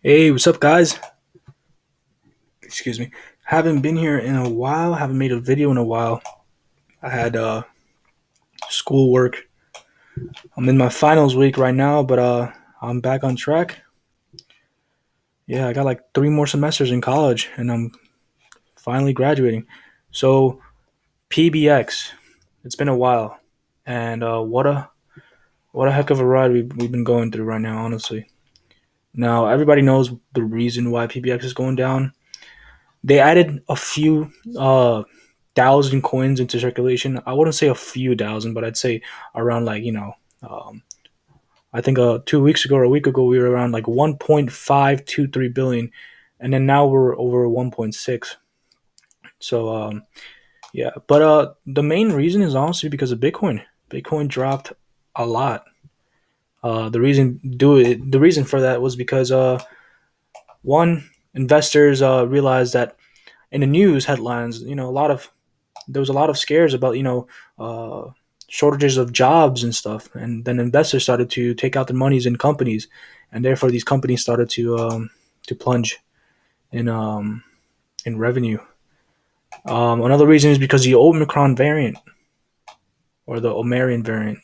Hey, what's up, guys? Excuse me. Haven't been here in a while. Haven't made a video in a while. I had schoolwork. I'm in my finals week right now, but I'm back on track. Yeah, I got like 3 more semesters in college, and I'm finally graduating. So PBX, it's been a while, and what a heck of a ride we've been going through right now. Honestly, now everybody knows the reason why PBX is going down. They added a few thousand coins into circulation. I wouldn't say a few thousand, but I'd say around like um, I think 2 weeks ago or a week ago we were around like 1.523 billion, and then now we're over 1.6. So yeah, but the main reason is honestly because of Bitcoin. Bitcoin dropped a lot. The reason for that was because one, investors realized that in the news headlines, there was a lot of scares about shortages of jobs and stuff, and then investors started to take out their monies in companies, and therefore these companies started to plunge in in revenue. Another reason is because the Omicron variant or the Omarian variant.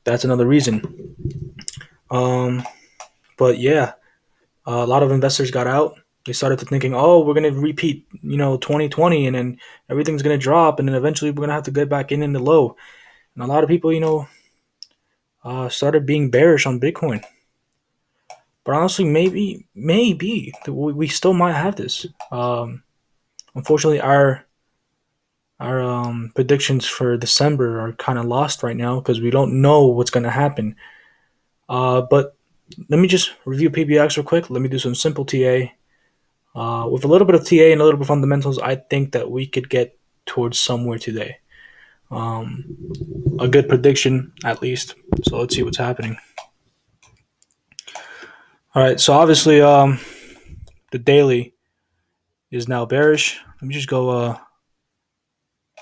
That's another reason. Um, but yeah, a lot of investors got out. They started to thinking, oh, we're gonna repeat, 2020, and then everything's gonna drop, and then eventually we're gonna have to get back in the low. And a lot of people, started being bearish on Bitcoin. But honestly, maybe we still might have this. Unfortunately, our predictions for December are kind of lost right now because we don't know what's going to happen. But let me just review PBX real quick. Let me do some simple TA. With a little bit of TA and a little bit of fundamentals, I think that we could get towards somewhere today. Um, a good prediction, at least. So let's see what's happening. All right. So obviously, the daily is now bearish. Let me just go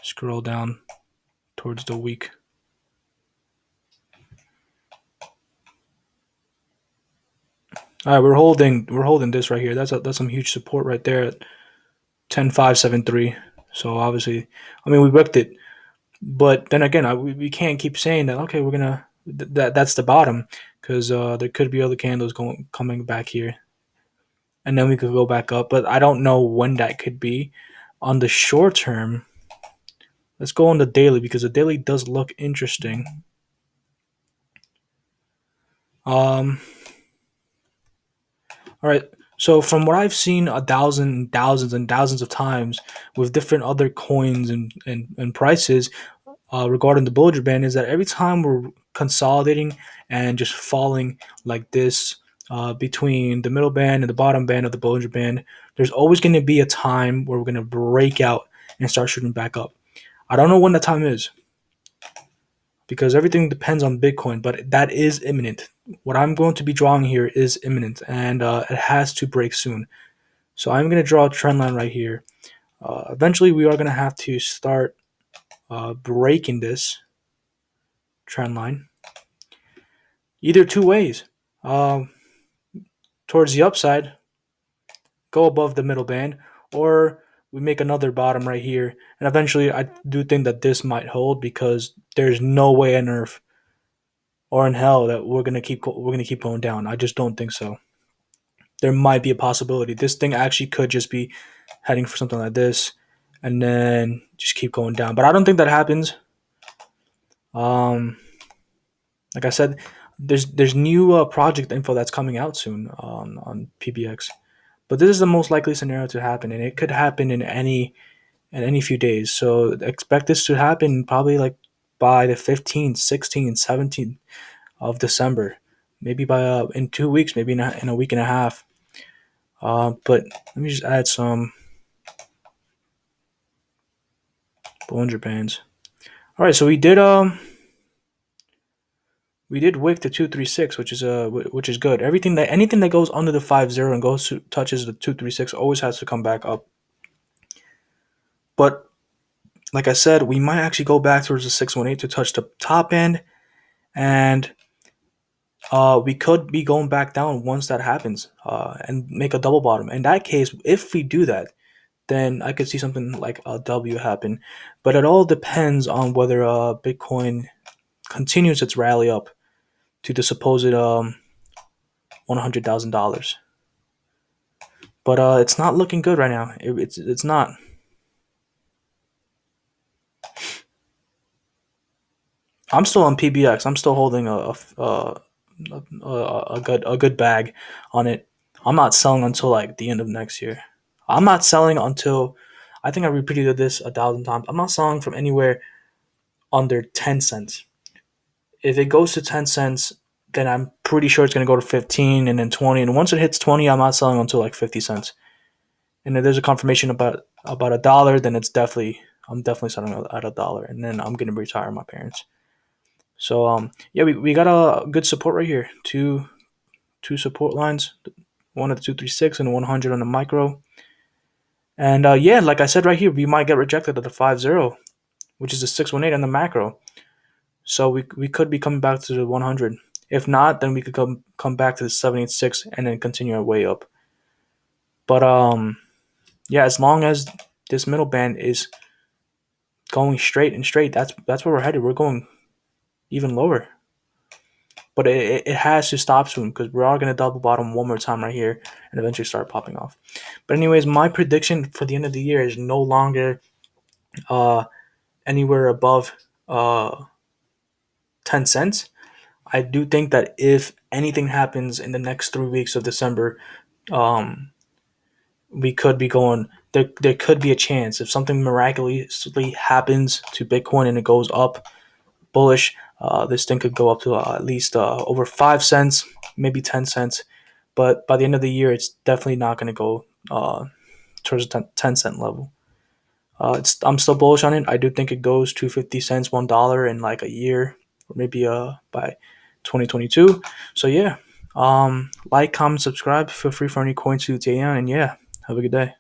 scroll down towards the week. All right, we're holding this right here. That's some huge support right there at 10,573. So obviously, I mean we whipped it, but then again, we can't keep saying that. Okay, we're gonna that's the bottom because there could be other candles going coming back here, and then we could go back up. But I don't know when that could be. On the short term, let's go on the daily because the daily does look interesting. Um, All right. So from what I've seen thousands and thousands of times with different other coins and prices regarding the Bollinger Band is that every time we're consolidating and just falling like this between the middle band and the bottom band of the Bollinger Band, there's always going to be a time where we're going to break out and start shooting back up. I don't know when that time is because everything depends on Bitcoin, but that is imminent. What I'm going to be drawing here is imminent, and it has to break soon. So I'm going to draw a trend line right here. Eventually, we are going to have to start breaking this trend line either two ways. Um, Towards the upside, go above the middle band, or we make another bottom right here. And eventually, I do think that this might hold because there's no way on earth or in hell that we're gonna keep going down. I just don't think so. There might be a possibility. This thing actually could just be heading for something like this, and then just keep going down. But I don't think that happens. Um, like I said, there's new project info that's coming out soon on PBX. But this is the most likely scenario to happen, and it could happen in any few days. So expect this to happen probably like by the 15th, 16th, 17th of December, maybe by in 2 weeks, maybe in a week and a half. But let me just add some Bollinger Bands. All right, so we did wick the 236, which is good. Anything that goes under the 50 and touches the 236 always has to come back up. But like I said, we might actually go back towards the 618 to touch the top end, and we could be going back down once that happens, and make a double bottom. In that case, if we do that, then I could see something like a W happen. But it all depends on whether Bitcoin continues its rally up to the supposed $100,000. But it's not looking good right now. It's not. I'm still on PBX. I'm still holding a good bag on it. I'm not selling until like the end of next year. I'm not selling until, I think I repeated this 1,000 times. I'm not selling from anywhere under 10 cents. If it goes to 10 cents, then I'm pretty sure it's gonna go to 15 and then 20. And once it hits 20, I'm not selling until like 50 cents. And if there's a confirmation about $1, then I'm definitely selling at $1, and then I'm gonna retire my parents. So yeah, we got a good support right here. Two support lines, one at the 236 and 100 on the micro. And yeah, like I said right here, we might get rejected at the 50, which is the 618 on the macro. So we could be coming back to the 100. If not, then we could come back to the 786 and then continue our way up. But yeah, as long as this middle band is going straight and straight, that's where we're headed. We're going even lower. But it has to stop soon because we are going to double bottom one more time right here and eventually start popping off. But anyways, my prediction for the end of the year is no longer uh, anywhere above uh, 10 cents. I do think that if anything happens in the next 3 weeks of December, um, we could be going. There could be a chance if something miraculously happens to Bitcoin and it goes up bullish. This thing could go up to at least over 5 cents, maybe 10 cents. But by the end of the year, it's definitely not going to go towards the 10 cent level. I'm still bullish on it. I do think it goes to 50 cents, $1 in like a year, or maybe by 2022. So yeah, like, comment, subscribe. Feel free for any coins to take on, and yeah, have a good day.